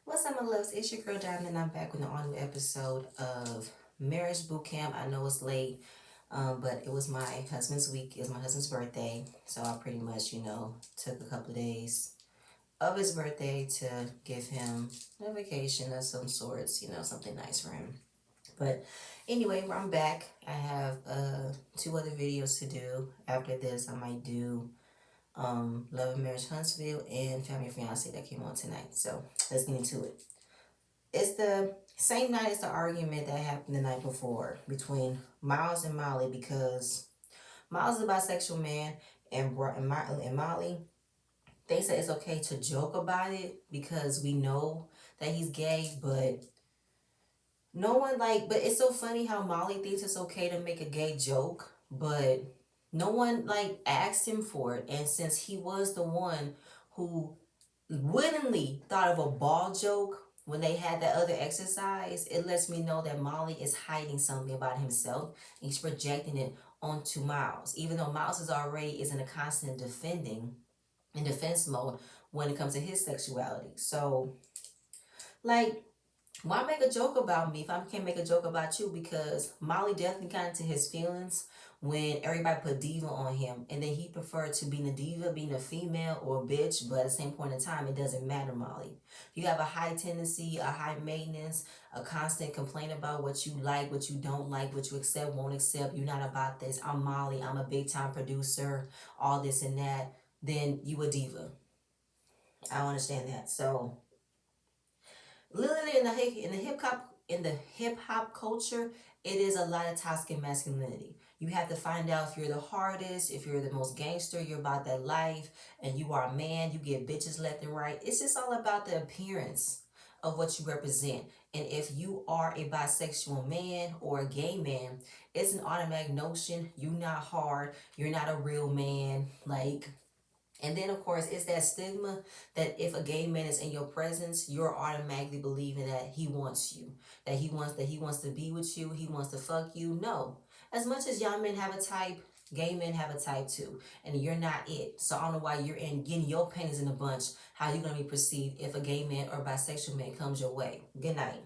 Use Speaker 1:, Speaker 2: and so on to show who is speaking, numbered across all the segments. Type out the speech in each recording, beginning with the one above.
Speaker 1: What's up, my loves? It's your girl Diamond, and I'm back with an all new episode of Marriage Boot Camp. I know it's late, but it was my husband's week. It was my husband's birthday, so I pretty much, took a couple of days of his birthday to give him a vacation of some sorts. Something nice for him. But anyway, I'm back. I have two other videos to do. After this, I might do Love and Marriage Huntsville and Family Fiance that came on tonight. So let's get into it. It's the same night as the argument that happened the night before between Miles and Molly because Miles is a bisexual man and Molly, they say it's okay to joke about it because we know that he's gay, but no one but it's so funny how Molly thinks it's okay to make a gay joke, but no one asked him for it. And since he was the one who willingly thought of a ball joke when they had that other exercise, it lets me know that Molly is hiding something about himself. And he's projecting it onto Miles, even though Miles is in a constant in defense mode when it comes to his sexuality. So, like, why make a joke about me if I can't make a joke about you? Because Molly definitely got into his feelings when everybody put diva on him, and then he preferred to being a diva, being a female or a bitch. But at the same point in time, it doesn't matter, Molly. You have a high tendency, a high maintenance, a constant complaint about what you like, what you don't like, what you accept, won't accept. You're not about this. I'm Molly. I'm a big time producer. All this and that. Then you a diva. I don't understand that. So literally in the hip hop culture, it is a lot of toxic masculinity. You have to find out if you're the hardest, if you're the most gangster, you're about that life, and you are a man. You get bitches left and right. It's just all about the appearance of what you represent. And if you are a bisexual man or a gay man, it's an automatic notion you're not hard, you're not a real man. And then, of course, it's that stigma that if a gay man is in your presence, you're automatically believing that he wants you, that he wants to be with you, he wants to fuck you. No, as much as y'all men have a type, gay men have a type too, and you're not it. So I don't know why you're in getting your panties in a bunch. How you gonna be perceived if a gay man or bisexual man comes your way? Good night.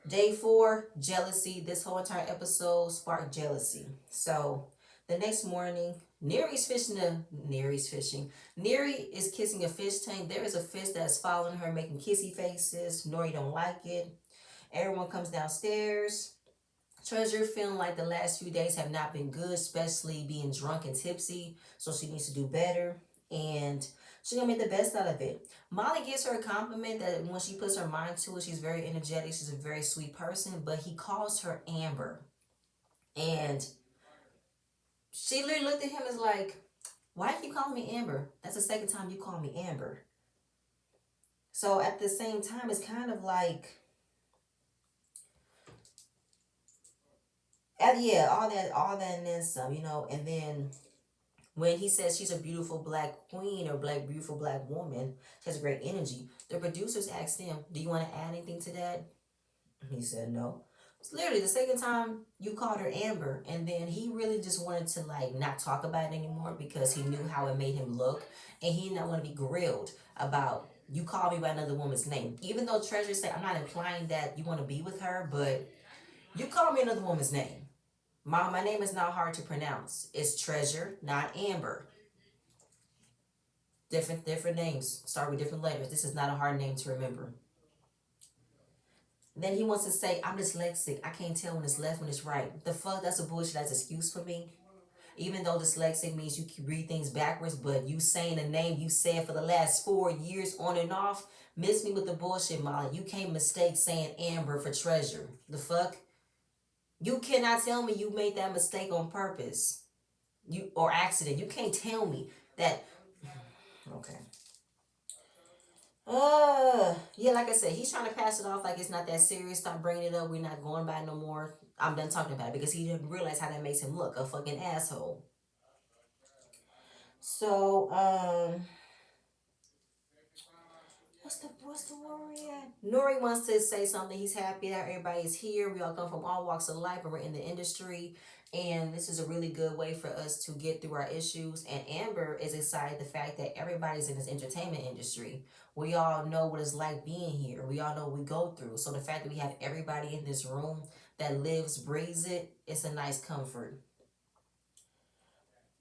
Speaker 1: Day four, jealousy. This whole entire episode sparked jealousy. So the next morning, Neri's fishing. Neri is kissing a fish tank. There is a fish that's following her, making kissy faces. Nori don't like it. Everyone comes downstairs. Treasure feeling like the last few days have not been good, especially being drunk and tipsy. So she needs to do better. And she's gonna make the best out of it. Molly gives her a compliment that when she puts her mind to it, she's very energetic. She's a very sweet person. But he calls her Amber. And she literally looked at him as like, why do you call me Amber? That's the second time you call me Amber. So at the same time, it's kind of like, yeah, all that, and then some, And then when he says she's a beautiful black queen or beautiful black woman, she has great energy. The producers asked him, "Do you want to add anything to that?" He said no. It's literally the second time you called her Amber, and then he really just wanted to not talk about it anymore because he knew how it made him look, and he did not want to be grilled about you called me by another woman's name. Even though Treasure said, "I'm not implying that you want to be with her, but you called me another woman's name. My name is not hard to pronounce. It's Treasure, not Amber. Different names start with different letters. This is not a hard name to remember." Then he wants to say, "I'm dyslexic. I can't tell when it's left, when it's right." The fuck? That's a bullshit. That's an excuse for me. Even though dyslexic means you can read things backwards, but you saying a name you said for the last 4 years on and off, miss me with the bullshit, Molly. You can't mistake saying Amber for Treasure. The fuck? You cannot tell me you made that mistake on purpose. Or accident. You can't tell me that. Okay. Yeah, like I said, he's trying to pass it off like it's not that serious. Stop bringing it up. We're not going by it no more. I'm done talking about it because he didn't realize how that makes him look a fucking asshole. So, What's the Nori at? Nori wants to say something. He's happy that everybody is here. We all come from all walks of life, and we're in the industry. And this is a really good way for us to get through our issues. And Amber is excited the fact that everybody's in this entertainment industry. We all know what it's like being here. We all know what we go through. So the fact that we have everybody in this room that lives, breathes it, it's a nice comfort.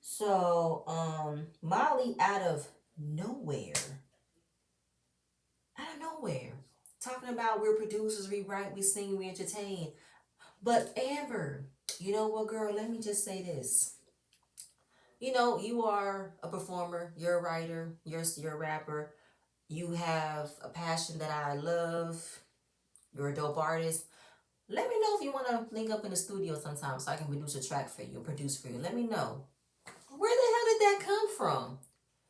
Speaker 1: So, Molly out of nowhere, talking about we're producers, we write, we sing, we entertain. But Amber, you know what, girl? Let me just say this. You know, you are a performer, you're a writer, you're a rapper, you have a passion that I love, you're a dope artist. Let me know if you want to link up in the studio sometime so I can produce a track for you, produce for you. Let me know. Where the hell did that come from?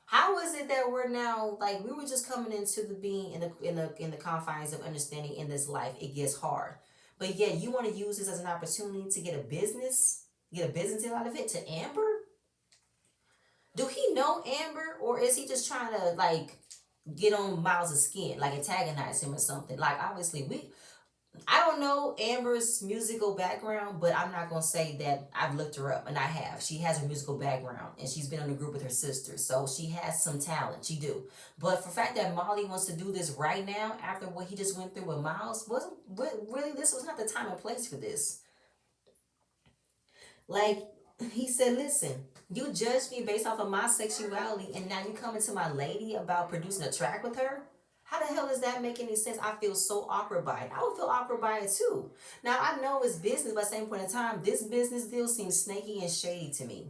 Speaker 1: How is it that we're now like we were just coming into the being in the confines of understanding in this life it gets hard, but yet you want to use this as an opportunity to get a business deal out of it to Amber? Do he know Amber or is he just trying to like get on Miles' skin, like antagonize him or something? Like obviously I don't know Amber's musical background, but I'm not gonna say that I've looked her up, and I have. She has a musical background, and she's been in a group with her sister, so she has some talent. She do. But for the fact that Molly wants to do this right now, after what he just went through with Miles, wasn't really this was not the time and place for this. Like he said, listen, you judged me based off of my sexuality, and now you coming to my lady about producing a track with her? How the hell does that make any sense? I feel so awkward by it. I would feel awkward by it too. Now I know it's business, but at the same point in time, this business deal seems snaky and shady to me.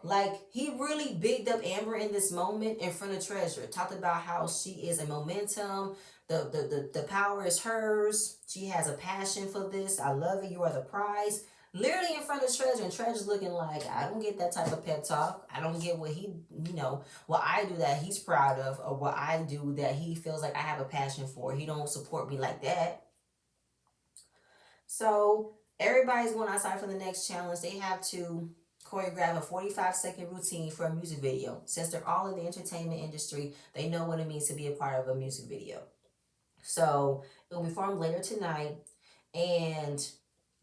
Speaker 1: Like he really bigged up Amber in this moment in front of Treasure. Talked about how she is a momentum. The power is hers. She has a passion for this. I love it. You are the prize. Literally in front of Treasure, and Treasure's looking like I don't get that type of pep talk. I don't get what what I do that he's proud of, or what I do that he feels like I have a passion for. He don't support me like that. So everybody's going outside for the next challenge. They have to choreograph a 45-second routine for a music video. Since they're all in the entertainment industry, they know what it means to be a part of a music video. So it'll be performed later tonight. And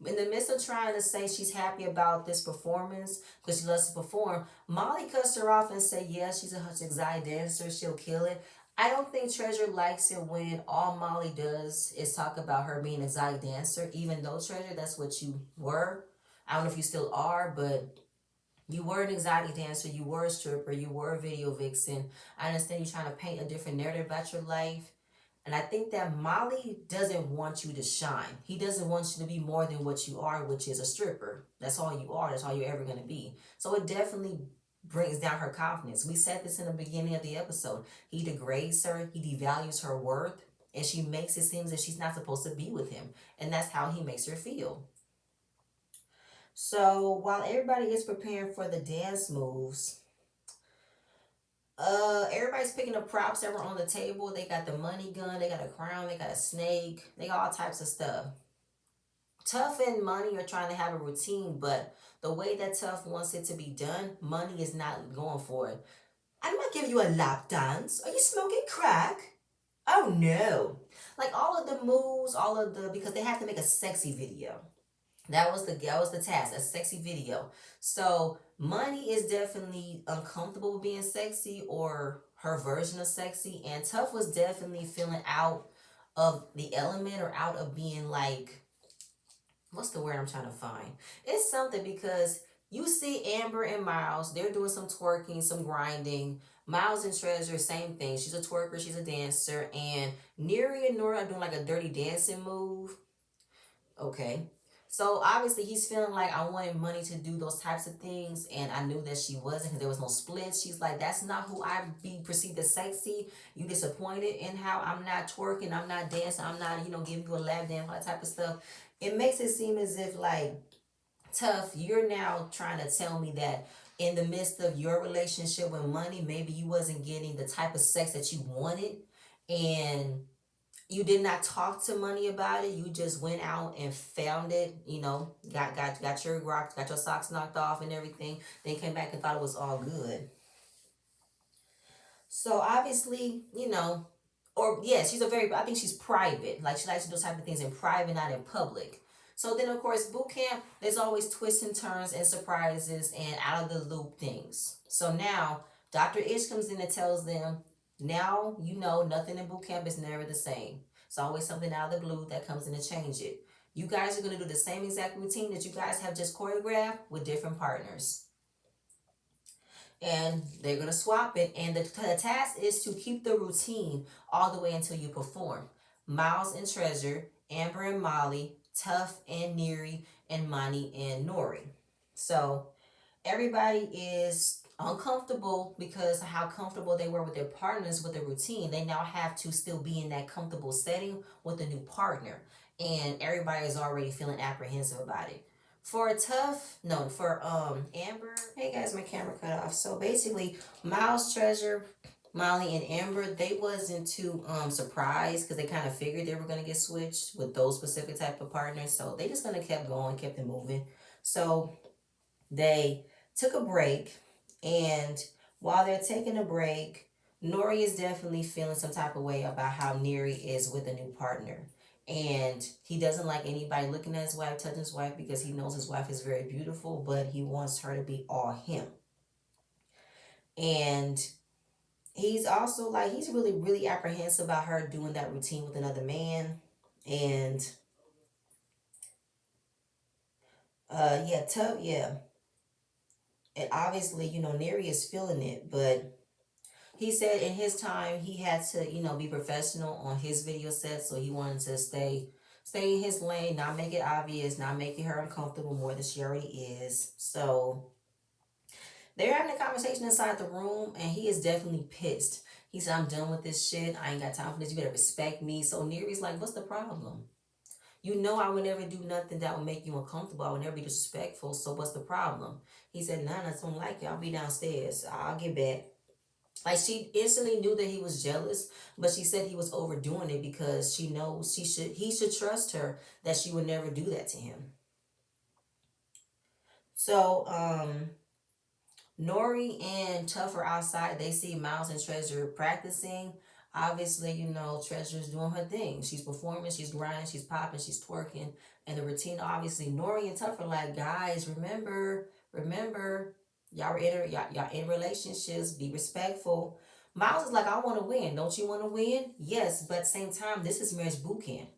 Speaker 1: in the midst of trying to say she's happy about this performance because she loves to perform, Molly cuts her off and say, yes, she's a exotic dancer. She'll kill it. I don't think Treasure likes it when all Molly does is talk about her being an exotic dancer, even though Treasure, that's what you were. I don't know if you still are, but you were an exotic dancer, you were a stripper, you were a video vixen. I understand you're trying to paint a different narrative about your life. And I think that Molly doesn't want you to shine. He doesn't want you to be more than what you are, which is a stripper. That's all you are. That's all you're ever going to be. So it definitely brings down her confidence. We said this in the beginning of the episode. He degrades her, he devalues her worth, and she makes it seem as if she's not supposed to be with him. And that's how he makes her feel. So while everybody is preparing for the dance moves, everybody's picking up props that were on the table. They got the money gun, they got a crown, they got a snake, they got all types of stuff. Tough and Money are trying to have a routine, but the way that Tough wants it to be done, Money is not going for it. I'm not giving you a lap dance. Are you smoking crack? Oh no. Like all of the moves, because they have to make a sexy video. That was the task, a sexy video. So Money is definitely uncomfortable with being sexy or her version of sexy, and Tough was definitely feeling out of the element or out of being like, what's the word I'm trying to find? It's something because you see Amber and Miles, they're doing some twerking, some grinding. Miles and Treasure, same thing. She's a twerker, she's a dancer, and Neri and Nora are doing like a dirty dancing move. Okay. So obviously he's feeling like I wanted Money to do those types of things, and I knew that she wasn't because there was no splits. She's like, that's not who I be perceived as sexy. You disappointed in how I'm not twerking, I'm not dancing, I'm not, giving you a lap dance, all that type of stuff. It makes it seem as if like, Tough, you're now trying to tell me that in the midst of your relationship with Money, maybe you wasn't getting the type of sex that you wanted, and you did not talk to Money about it. You just went out and found it. Got your rocks, got your socks knocked off and everything. Then came back and thought it was all good. So obviously, or yeah, she's a very, I think she's private. Like she likes to do those type of things in private, not in public. So then, of course, boot camp, there's always twists and turns and surprises and out of the loop things. So now, Dr. Ish comes in and tells them, now you know nothing in boot camp is never the same. It's always something out of the blue that comes in to change it. You guys are going to do the same exact routine that you guys have just choreographed with different partners, and they're going to swap it. And the task is to keep the routine all the way until you perform. Miles and Treasure, Amber and Molly, Tough and Neri, and Monty and Nori. So everybody is uncomfortable because of how comfortable they were with their partners with the routine. They now have to still be in that comfortable setting with a new partner, and everybody is already feeling apprehensive about it. For a tough no for Amber, hey guys, my camera cut off. So basically, Miles, Treasure, Molly, and Amber, they wasn't too surprised because they kind of figured they were gonna get switched with those specific type of partners. So they just gonna kept going, kept it moving. So they took a break, and while they're taking a break, Nori is definitely feeling some type of way about how Neri is with a new partner. And he doesn't like anybody looking at his wife, touching his wife, because he knows his wife is very beautiful, but he wants her to be all him. And he's also like, he's really, really apprehensive about her doing that routine with another man. And yeah, tough, yeah. And obviously, Neri is feeling it, but he said in his time he had to, be professional on his video set, so he wanted to stay in his lane, not make it obvious, not making her uncomfortable more than she already is. So they're having a conversation inside the room, and he is definitely pissed. He said, I'm done with this shit. I ain't got time for this. You better respect me. So Neri's like, what's the problem? You know I would never do nothing that would make you uncomfortable. I would never be disrespectful. So what's the problem? He said, nah, I just don't like it. I'll be downstairs. I'll get back. Like, she instantly knew that he was jealous, but she said he was overdoing it because she knows he should trust her that she would never do that to him. So Nori and Tough are outside. They see Miles and Treasure practicing. Obviously, Treasure's doing her thing. She's performing, she's grinding, she's popping, she's twerking. And the routine, obviously, Nori and Tough are like, guys, remember, y'all in relationships, be respectful. Miles is like, I want to win. Don't you want to win? Yes, but at the same time, this is marriage boot camp.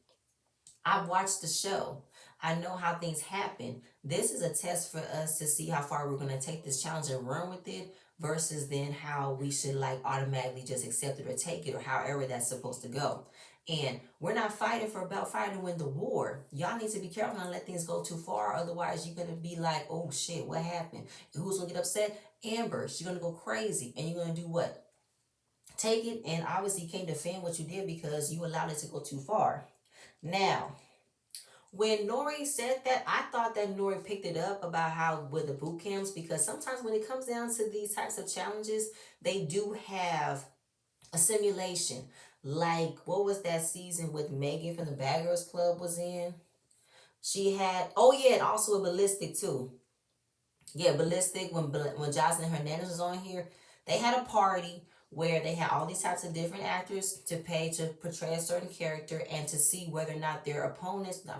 Speaker 1: I've watched the show. I know how things happen. This is a test for us to see how far we're going to take this challenge and run with it, versus then how we should like automatically just accept it or take it, or however that's supposed to go. And we're not fighting for about fighting to win the war. Y'all need to be careful not to let things go too far. Otherwise, you're going to be like, oh shit, what happened? And who's going to get upset? Amber. She's going to go crazy. And you're going to do what? Take it. And obviously, you can't defend what you did because you allowed it to go too far. Now, when Nori said that, I thought that Nori picked it up about how with the boot camps, because sometimes when it comes down to these types of challenges, they do have a simulation. Like, what was that season with Megan from the Bad Girls Club was in? She had, oh yeah, and also a Ballistic too. Yeah, Ballistic, when Jocelyn Hernandez was on here, they had a party where they had all these types of different actors to pay to portray a certain character and to see whether or not their not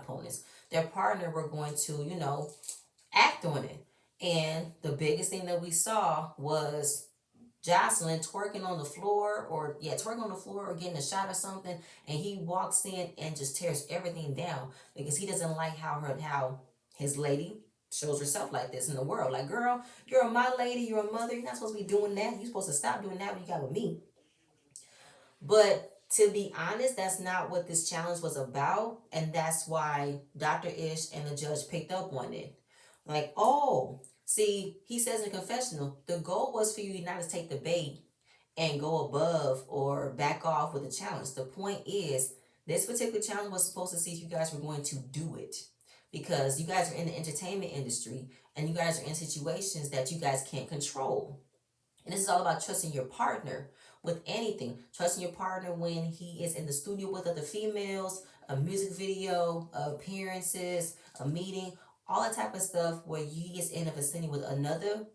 Speaker 1: opponents, their partner were going to, act on it. And the biggest thing that we saw was Jocelyn twerking on the floor, or yeah, twerking on the floor or getting a shot or something, and he walks in and just tears everything down because he doesn't like how his lady shows herself like this in the world. Like, girl, you're my lady, you're a mother, you're not supposed to be doing that. You're supposed to stop doing that when you got with me. But to be honest, that's not what this challenge was about, and that's why Dr. Ish and the judge picked up on it. Like, oh, see, he says in confessional, the goal was for you not to take the bait and go above or back off with the challenge. The point is, this particular challenge was supposed to see if you guys were going to do it. Because you guys are in the entertainment industry and you guys are in situations that you guys can't control. And this is all about trusting your partner with anything. Trusting your partner when he is in the studio with other females, a music video, appearances, a meeting, all that type of stuff where he is in a vicinity with another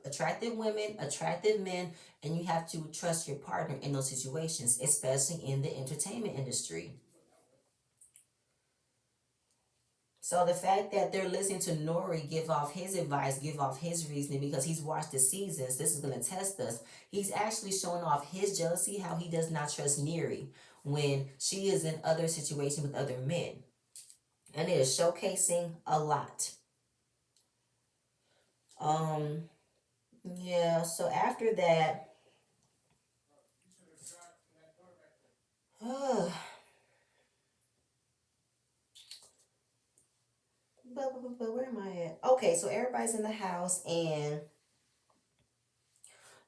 Speaker 1: attractive women, attractive men, and you have to trust your partner in those situations, especially in the entertainment industry. So the fact that they're listening to Nori give off his advice, give off his reasoning because he's watched the seasons, this is going to test us. He's actually showing off his jealousy, how he does not trust Neri when she is in other situations with other men. And it is showcasing a lot. Um, yeah, so after that, but where am I at? Okay, so everybody's in the house and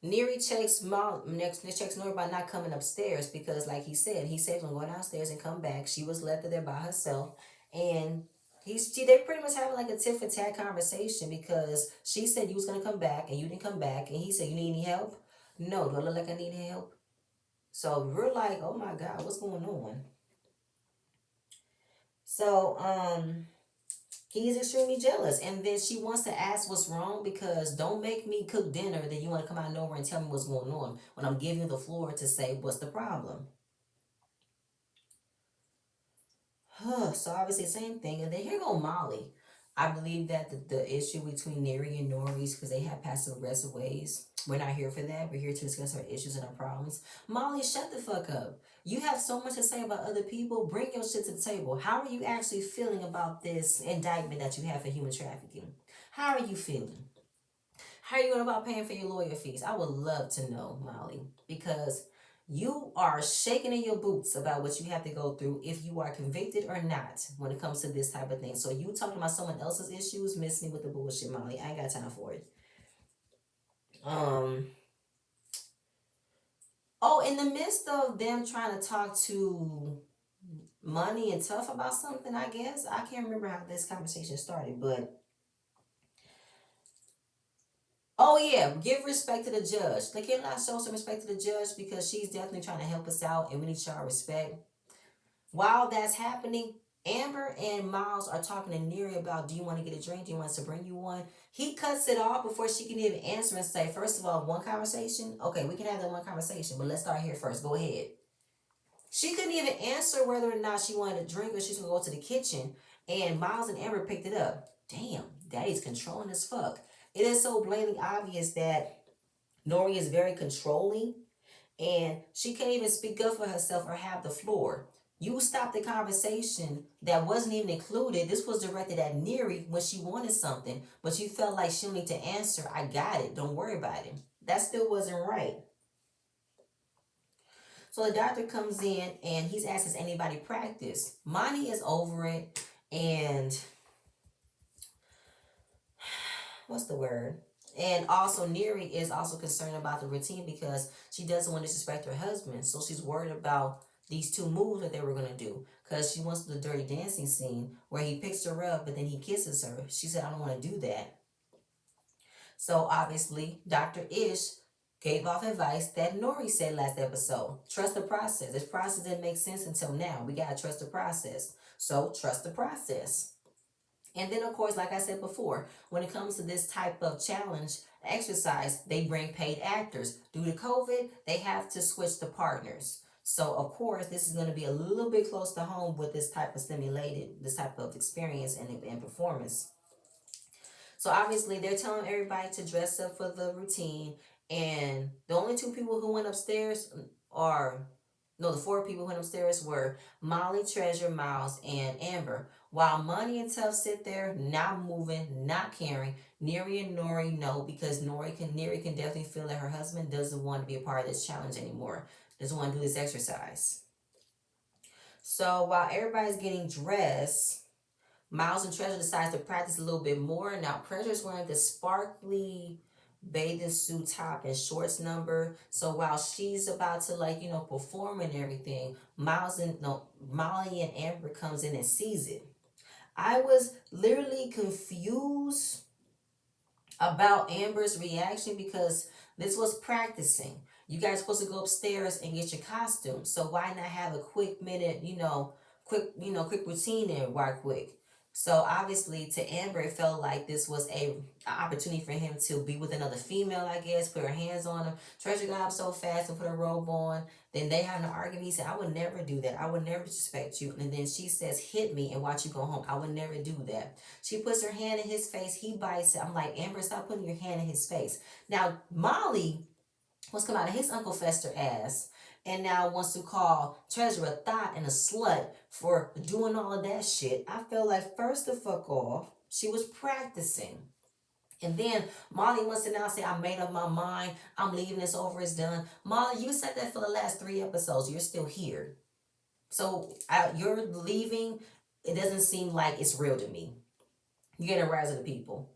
Speaker 1: Neri checks mom next checks Nori by not coming upstairs because like he said he's gonna go downstairs and come back. She was left there by herself and they pretty much having like a tit for tat conversation because she said you was gonna come back and you didn't come back and he said you need any help? No, do I look like I need any help? So we're like, oh my God, what's going on? So he is extremely jealous. And then she wants to ask what's wrong because don't make me cook dinner. Then you want to come out of nowhere and tell me what's going on when I'm giving you the floor to say what's the problem. So obviously same thing. And then here go Molly. I believe that the issue between Neri and Nori is because they have passive aggressive ways. We're not here for that. We're here to discuss our issues and our problems. Molly, shut the fuck up. You have so much to say about other people. Bring your shit to the table. How are you actually feeling about this indictment that you have for human trafficking? How are you feeling? How are you going about paying for your lawyer fees? I would love to know, Molly, because you are shaking in your boots about what you have to go through if you are convicted or not when it comes to this type of thing. So you talking about someone else's issues, miss me with the bullshit, Molly. I ain't got time for it. Um. Oh, in the midst of them trying to talk to Money and Tough about something, I guess I can't remember how this conversation started, but oh yeah, give respect to the judge. They cannot show some respect to the judge because she's definitely trying to help us out, and we need to show our respect. While that's happening, Amber and Miles are talking to Neri about, do you want to get a drink? Do you want us to bring you one? He cuts it off before she can even answer and say, first of all, one conversation. Okay, we can have that one conversation, but let's start here first. Go ahead. She couldn't even answer whether or not she wanted a drink or she's gonna go to the kitchen. And Miles and Amber picked it up. Damn, Daddy's controlling as fuck. It is so blatantly obvious that Nori is very controlling and she can't even speak up for herself or have the floor. You stopped the conversation that wasn't even included. This was directed at Neri when she wanted something, but you felt like she need to answer. I got it. Don't worry about it. That still wasn't right. So the doctor comes in and he's asked, has anybody practice? Monty is over it. And what's the word? And also, Neri is also concerned about the routine because she doesn't want to disrespect her husband. So she's worried about these two moves that they were going to do because she wants the dirty dancing scene where he picks her up but then he kisses her. She said, I don't want to do that. So obviously, Dr. Ish gave off advice that Nori said last episode. Trust the process. This process didn't make sense until now. We got to trust the process. So trust the process. And then, of course, like I said before, when it comes to this type of challenge exercise, they bring paid actors. Due to COVID, they have to switch the partners. So, of course, this is going to be a little bit close to home with this type of this type of experience and performance. So, obviously, they're telling everybody to dress up for the routine. And the only two people who went upstairs are no, the four people who went upstairs were Molly, Treasure, Miles, and Amber. While Money and Tough sit there, not moving, not caring, Neri and Nori know because Neri can definitely feel that her husband doesn't want to be a part of this challenge anymore. Doesn't want to do this exercise. So while everybody's getting dressed, Miles and Treasure decides to practice a little bit more. Now Treasure's wearing the sparkly bathing suit top and shorts number. So while she's about to perform and everything, Molly and Amber comes in and sees it. I was literally confused about Amber's reaction because this was practicing. You guys are supposed to go upstairs and get your costume. So why not have a quick minute, quick routine there right quick. So obviously, to Amber, it felt like this was a opportunity for him to be with another female. I guess put her hands on him. Treasure got up so fast and put her robe on. Then they had an argument. He said, "I would never do that. I would never disrespect you." And then she says, "Hit me and watch you go home. I would never do that." She puts her hand in his face. He bites it. I'm like, Amber, stop putting your hand in his face. Now Molly what's come out of his Uncle Fester ass and now wants to call Treasure a thought and a slut for doing all of that shit. I feel like first the fuck off, she was practicing. And then Molly wants to now say, I made up my mind. I'm leaving this over. It's done. Molly, you said that for the last 3 episodes. You're still here. So you're leaving. It doesn't seem like it's real to me. You're getting rise of the people.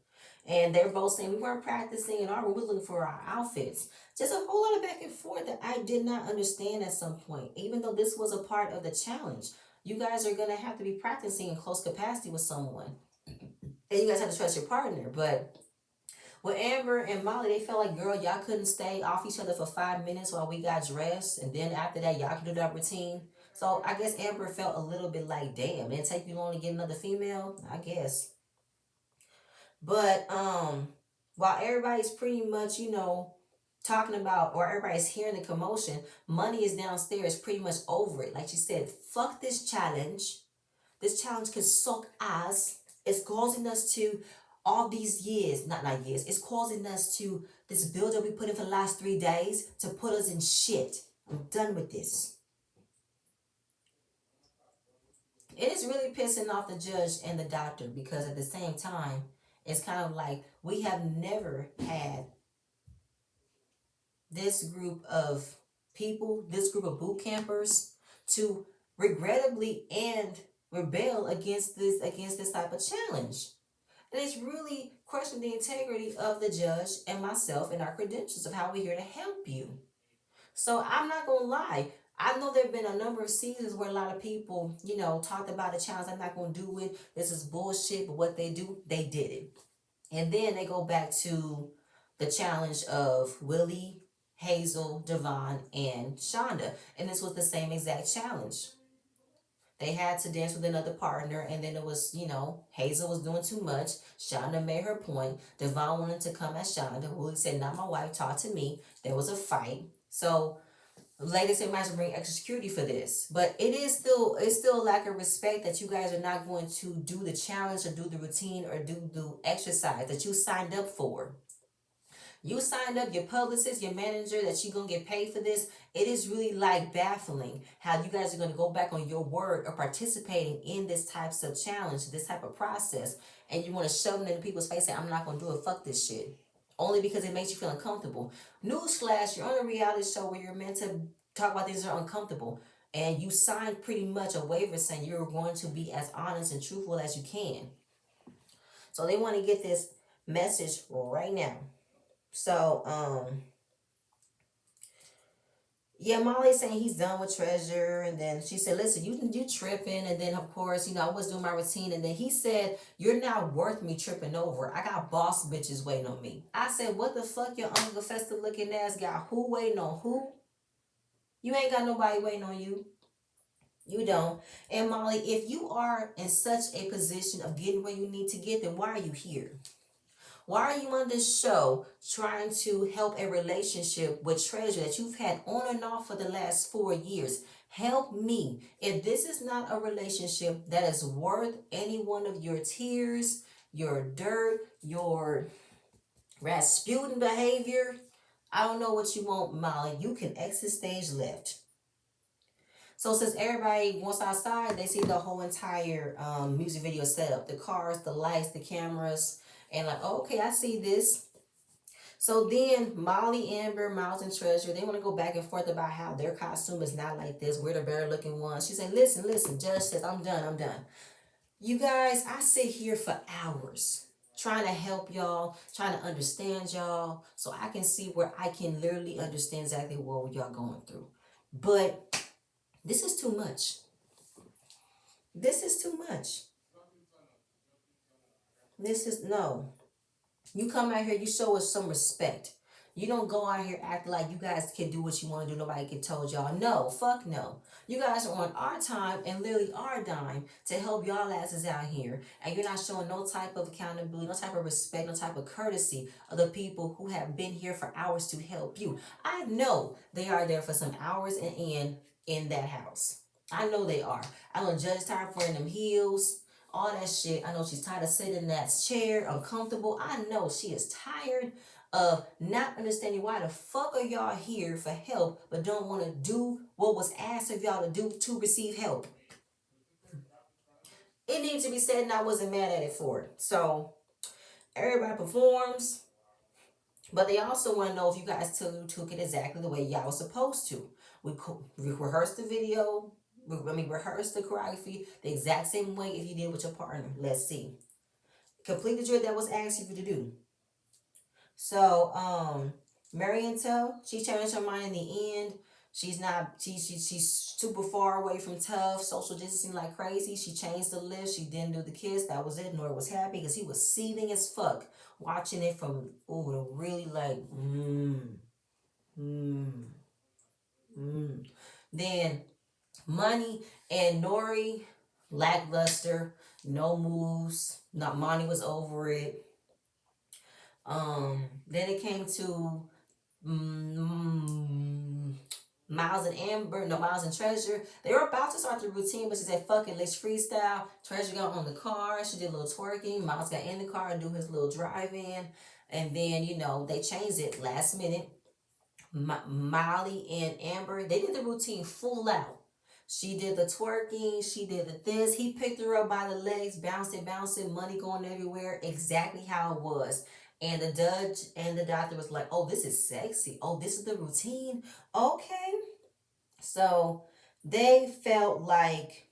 Speaker 1: And they're both saying we weren't practicing and we were looking for our outfits. Just a whole lot of back and forth that I did not understand at some point, even though this was a part of the challenge. You guys are going to have to be practicing in close capacity with someone. And you guys have to trust your partner. But with Amber and Molly, they felt like, girl, y'all couldn't stay off each other for 5 minutes while we got dressed. And then after that, y'all could do that routine. So I guess Amber felt a little bit like, damn, it take you long to get another female? I guess. But while everybody's pretty much, talking about or everybody's hearing the commotion, Money is downstairs pretty much over it. Like she said, fuck this challenge. This challenge can suck ass. It's causing us to all these years, not years, it's causing us to this build up we put in for the last 3 days to put us in shit. I'm done with this. It is really pissing off the judge and the doctor because at the same time, it's kind of like we have never had this group of people, this group of boot campers, to regrettably and rebel against this type of challenge. And it's really questioning the integrity of the judge and myself and our credentials of how we're here to help you. So I'm not gonna lie. I know there have been a number of seasons where a lot of people, talked about the challenge. I'm not gonna do it. This is bullshit. But what they do, they did it. And then they go back to the challenge of Willie, Hazel, Devon, and Shonda. And this was the same exact challenge. They had to dance with another partner, and then it was, Hazel was doing too much. Shonda made her point. Devon wanted to come at Shonda. Willie said, not my wife, talk to me. There was a fight. So ladies and might bring extra security for this. But it's still a lack of respect that you guys are not going to do the challenge or do the routine or do the exercise that you signed up for. You signed up your publicist, your manager, that you're going to get paid for this. It is really like baffling how you guys are going to go back on your word or participating in this types of challenge, this type of process, and you want to shove it in people's face and I'm not going to do it, fuck this shit. Only because it makes you feel uncomfortable. Newsflash, you're on a reality show where you're meant to talk about things that are uncomfortable. And you signed pretty much a waiver saying you're going to be as honest and truthful as you can. So they want to get this message right now. So, yeah, Molly's saying he's done with Treasure, and then she said, "Listen, you tripping." And then of course, I was doing my routine, and then he said, "You're not worth me tripping over. I got boss bitches waiting on me." I said, "What the fuck, your Uncle Fester looking ass got who waiting on who? You ain't got nobody waiting on you. You don't." And Molly, if you are in such a position of getting where you need to get, then why are you here? Why are you on this show trying to help a relationship with Treasure that you've had on and off for the last 4 years? Help me. If this is not a relationship that is worth any one of your tears, your dirt, your Rasputin behavior, I don't know what you want, Molly. You can exit stage left. So since everybody wants outside, they see the whole entire music video setup, the cars, the lights, the cameras, and like, oh, okay, I see this. So then Molly, Amber, Miles, and Treasure, they want to go back and forth about how their costume is not like this. We're the better looking ones. She said, listen, Judge says, I'm done. You guys, I sit here for hours trying to help y'all, trying to understand y'all, so I can see where I can literally understand exactly what y'all going through. But this is too much. This is too much. This is no. You come out here, you show us some respect. You don't go out here acting like you guys can do what you want to do. Nobody can told y'all. No, fuck no. You guys are on our time and literally our dime to help y'all asses out here. And you're not showing no type of accountability, no type of respect, no type of courtesy of the people who have been here for hours to help you. I know they are there for some hours and in that house. I know they are. I know Judge tired of wearing them heels, all that shit. I know she's tired of sitting in that chair, uncomfortable. I know she is tired of not understanding why the fuck are y'all here for help but don't want to do what was asked of y'all to do to receive help. It needs to be said, and I wasn't mad at it for it. So everybody performs, but they also want to know if you guys took it exactly the way y'all was supposed to. We rehearsed the video. Rehearsed the choreography the exact same way if you did with your partner. Let's see. Complete the drill that was asked you to do. So, Marion Tell, she changed her mind in the end. She's not, she's super far away from tough, social distancing like crazy. She changed the list. She didn't do the kiss. That was it. Nor was happy because he was seething as fuck. Watching it from, oh, really like, mm, mm. Then Money and Nori, lackluster, no moves. Not Money was over it. Then it came to mm, Miles and Amber, no, Miles and Treasure. They were about to start the routine, but she said, fuck it, let's freestyle. Treasure got on the car. She did a little twerking. Miles got in the car and do his little drive in. And then, they changed it last minute. Molly and Amber, they did the routine full out. She did the twerking, she did the this. He picked her up by the legs, bouncing, money going everywhere, exactly how it was. And the judge and the doctor was like, oh, this is sexy. Oh, this is the routine. Okay. So they felt like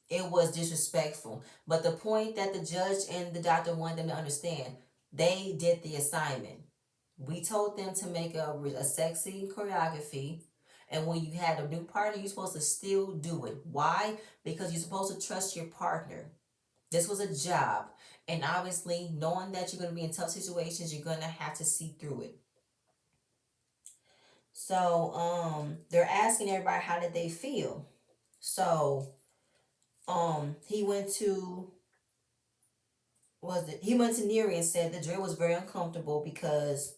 Speaker 1: it was disrespectful. But the point that the judge and the doctor wanted them to understand, they did the assignment. We told them to make a sexy choreography. And when you had a new partner, you're supposed to still do it. Why? Because you're supposed to trust your partner. This was a job. And obviously, knowing that you're going to be in tough situations, you're going to have to see through it. So, they're asking everybody how did they feel. So, he went to he went to Neri and said the drill was very uncomfortable because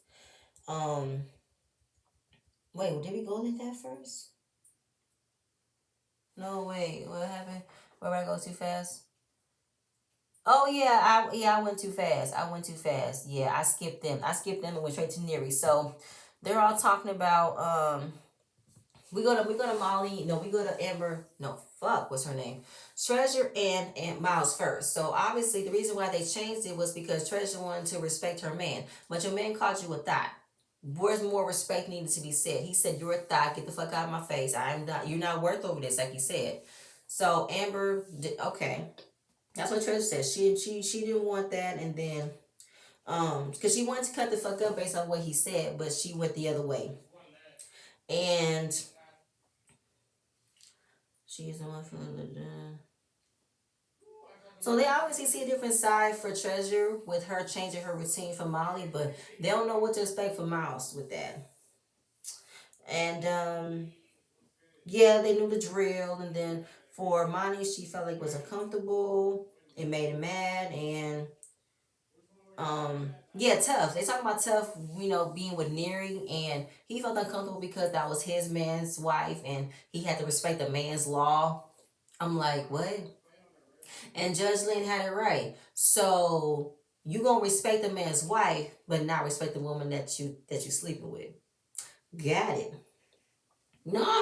Speaker 1: wait, did we go like that first? No, wait, what happened? Where did I go too fast? Oh yeah, I went too fast. I went too fast. Yeah, I skipped them. And went straight to Neri. So they're all talking about we go to Molly, no, we go to Amber, no, fuck, what's her name? Treasure and Miles first. So obviously the reason why they changed it was because Treasure wanted to respect her man. But your man called you a thought. Where's more respect needed to be said? He said, you're a thought, get the fuck out of my face. I'm not you're not worth over this, like he said. So Amber okay. That's what Treasure said. She didn't want that, and then because she wanted to cut the fuck up based on what he said, but she went the other way. And she is the one for the. So they obviously see a different side for Treasure with her changing her routine for Molly, but they don't know what to expect from Miles with that. And yeah, they knew the drill. And then for Monty, she felt like it was uncomfortable. It made him mad, and yeah, tough. They talk about tough, being with Neri, and he felt uncomfortable because that was his man's wife, and he had to respect the man's law. I'm like, what? And Judge Lynn had it right. So you gonna respect the man's wife, but not respect the woman that you sleeping with. Got it. No, got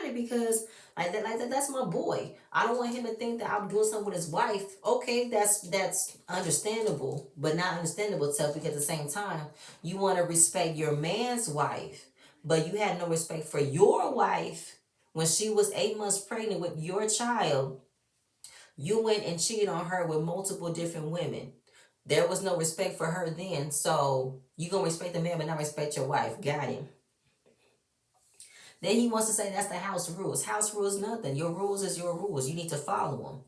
Speaker 1: it. Because that's my boy. I don't want him to think that I'm doing something with his wife. Okay, that's understandable, but not understandable tough. Because at the same time, you want to respect your man's wife, but you had no respect for your wife when she was 8 months pregnant with your child. You went and cheated on her with multiple different women. There was no respect for her then, so you gonna respect the man but not respect your wife. Got him. Then he wants to say that's the house rules. House rules nothing. Your rules is your rules. You need to follow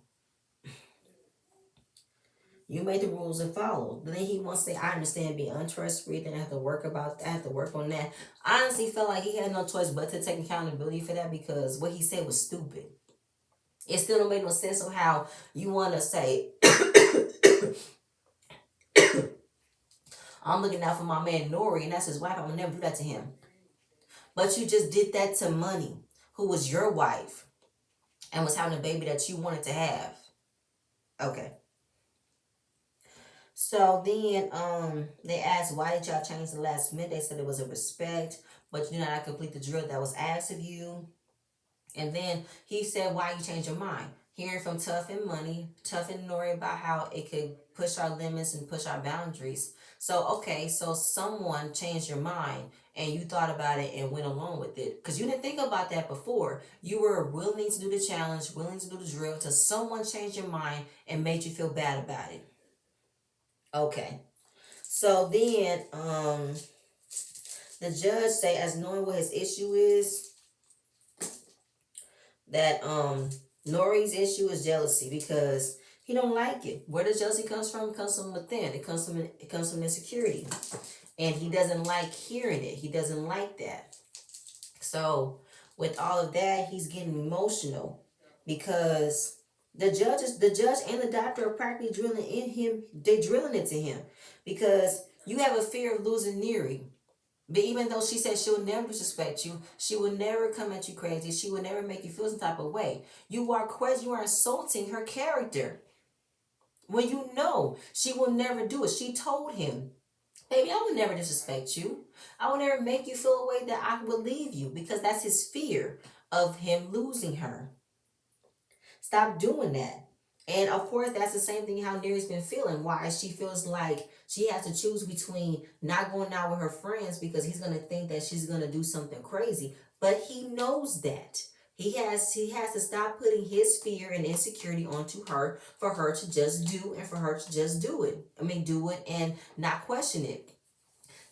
Speaker 1: them. You made the rules and follow. Then he wants to say, I understand being untrustworthy, then I have to work about that, I have to work on that. I honestly felt like he had no choice but to take accountability for that because what he said was stupid. It still don't make no sense of how you want to say, I'm looking out for my man Nori, and that's his wife. I would never do that to him. But you just did that to Money, who was your wife and was having a baby that you wanted to have. Okay. So then they asked, why did y'all change the last minute? They said it was a respect, but you did not complete the drill that was asked of you. And then he said, why you change your mind? Hearing from Tough and Money, Tough and Nori about how it could push our limits and push our boundaries. So, okay, so someone changed your mind and you thought about it and went along with it. Because you didn't think about that before. You were willing to do the challenge, willing to do the drill, till someone changed your mind and made you feel bad about it. Okay. So then the judge say, as knowing what his issue is, that Nori's issue is jealousy because he don't like it. Where does jealousy comes from? It comes from within. It comes from insecurity. And he doesn't like hearing it. He doesn't like that. So with all of that, he's getting emotional because the judge and the doctor are practically drilling in him. They're drilling it to him because you have a fear of losing Neri. But even though she said she'll never disrespect you, she will never come at you crazy, she will never make you feel some type of way. You are insulting her character. When you know she will never do it. She told him, baby, I will never disrespect you. I will never make you feel a way that I will leave you, because that's his fear of him losing her. Stop doing that. And of course, that's the same thing how Neri's been feeling. Why she feels like she has to choose between not going out with her friends because he's gonna think that she's gonna do something crazy. But he knows that. He has to stop putting his fear and insecurity onto her for her to just do and for her to just do it. I mean, do it and not question it.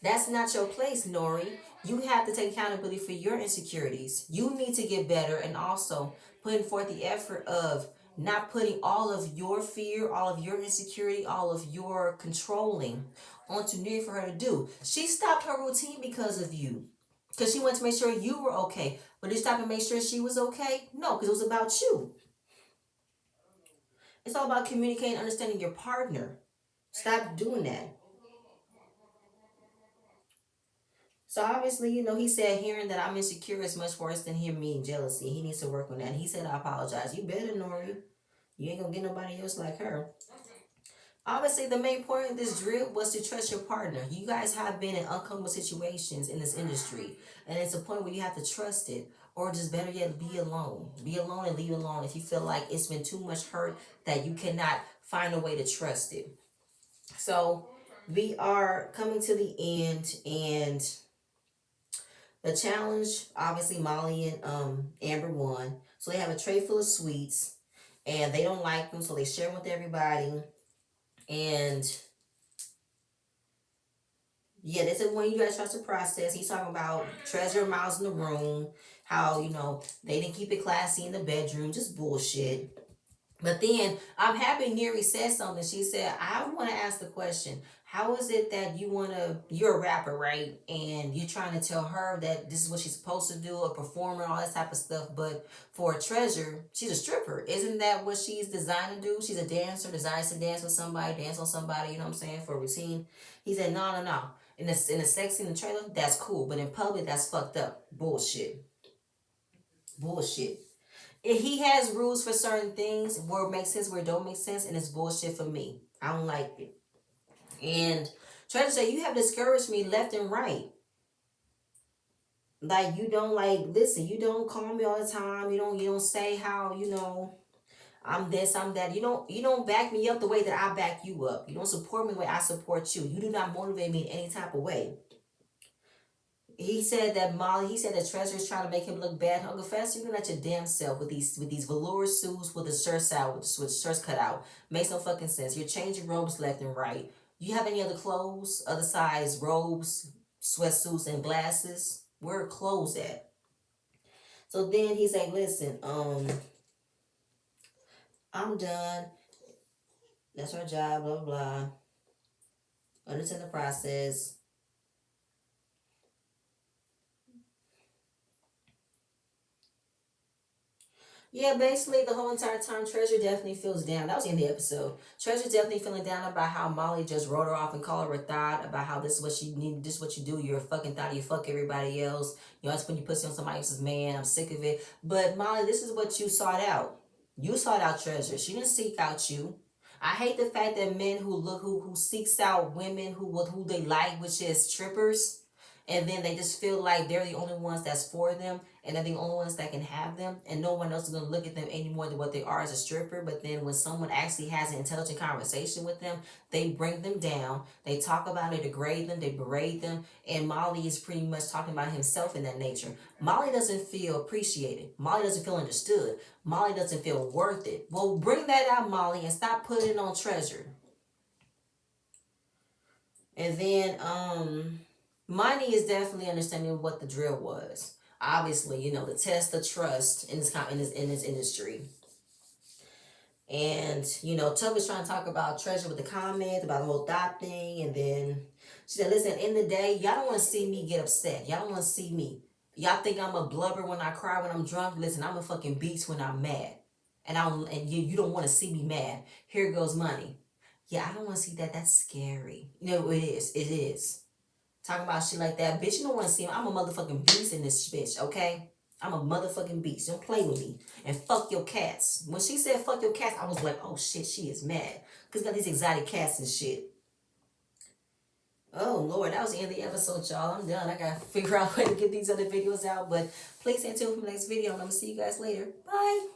Speaker 1: That's not your place, Nori. You have to take accountability for your insecurities. You need to get better, and also putting forth the effort of not putting all of your fear, all of your insecurity, all of your controlling onto Nori for her to do. She stopped her routine because of you. Because she wanted to make sure you were okay. But did you stop and make sure she was okay? No, because it was about you. It's all about communicating, understanding your partner. Stop doing that. So obviously, he said hearing that I'm insecure is much worse than him being jealousy. He needs to work on that. And he said, I apologize. You better, Nori. You ain't gonna get nobody else like her. Obviously, the main point of this drill was to trust your partner. You guys have been in uncomfortable situations in this industry, and it's a point where you have to trust it, or just better yet, be alone. Be alone and leave it alone if you feel like it's been too much hurt that you cannot find a way to trust it. So we are coming to the end, and the challenge, obviously, Molly and Amber won. So they have a tray full of sweets, and they don't like them, so they share them with everybody. And yeah, this is when you guys start to process. He's talking about treasure miles in the room, how they didn't keep it classy in the bedroom, just bullshit. But then I'm happy Neri said something. She said, I want to ask the question, how is it that you're a rapper, right? And you're trying to tell her that this is what she's supposed to do, a performer, all that type of stuff. But for a treasure, she's a stripper. Isn't that what she's designed to do? She's a dancer, desires to dance with somebody, dance on somebody, you know what I'm saying, for a routine. He said, no, no, no. In the sex scene, in the trailer, that's cool. But in public, that's fucked up. Bullshit. Bullshit. He has rules for certain things where it makes sense, where it don't make sense, and it's bullshit for me. I don't like it. And try to say you have discouraged me left and right. Like you don't listen. You don't call me all the time. You don't say how I'm this, I'm that. You don't back me up the way that I back you up. You don't support me the way I support you. You do not motivate me in any type of way. He said that Treasure is trying to make him look bad. Uncle Fester, you let your damn self with these velour suits with the shirts out, with shirts cut out. Makes no fucking sense. You're changing robes left and right. Do you have any other clothes, other size robes, sweatsuits, and glasses? Where are clothes at? So then he's like, listen, I'm done. That's her job, blah, blah, blah. Understand the process. Yeah, basically the whole entire time, Treasure definitely feels down. That was in the episode. Treasure definitely feeling down about how Molly just wrote her off and called her a thought, about how this is what she need, this is what you do. You're a fucking thought. You fuck everybody else. You always put your pussy on somebody else's man. I'm sick of it. But Molly, this is what you sought out. You sought out Treasure. She didn't seek out you. I hate the fact that men who seeks out women who they like, which is strippers, and then they just feel like they're the only ones that's for them, and they're the only ones that can have them, and no one else is going to look at them any more than what they are as a stripper. But then when someone actually has an intelligent conversation with them, they bring them down, they talk about it, degrade them, they berate them, and Molly is pretty much talking about himself in that nature. Molly doesn't feel appreciated. Molly doesn't feel understood. Molly doesn't feel worth it. Well, bring that out, Molly, and stop putting it on Treasure. And then money is definitely understanding what the drill was. Obviously, you know, the test of trust in this industry. And, you know, Tuck was trying to talk about Treasure with the comments about the whole thought thing. And then she said, listen, in the day, y'all don't want to see me get upset. Y'all don't want to see me. Y'all think I'm a blubber when I cry when I'm drunk. Listen, I'm a fucking beast when I'm mad. And you don't want to see me mad. Here goes money. Yeah, I don't want to see that. That's scary. You know, it is. It is. Talking about shit like that. Bitch, you don't want to see me. I'm a motherfucking beast in this bitch, okay? I'm a motherfucking beast. Don't play with me. And fuck your cats. When she said fuck your cats, I was like, oh shit, she is mad. Because got these exotic cats and shit. Oh Lord, that was the end of the episode, y'all. I'm done. I gotta figure out a way to get these other videos out. But please stay tuned for the next video. And I'm gonna see you guys later. Bye.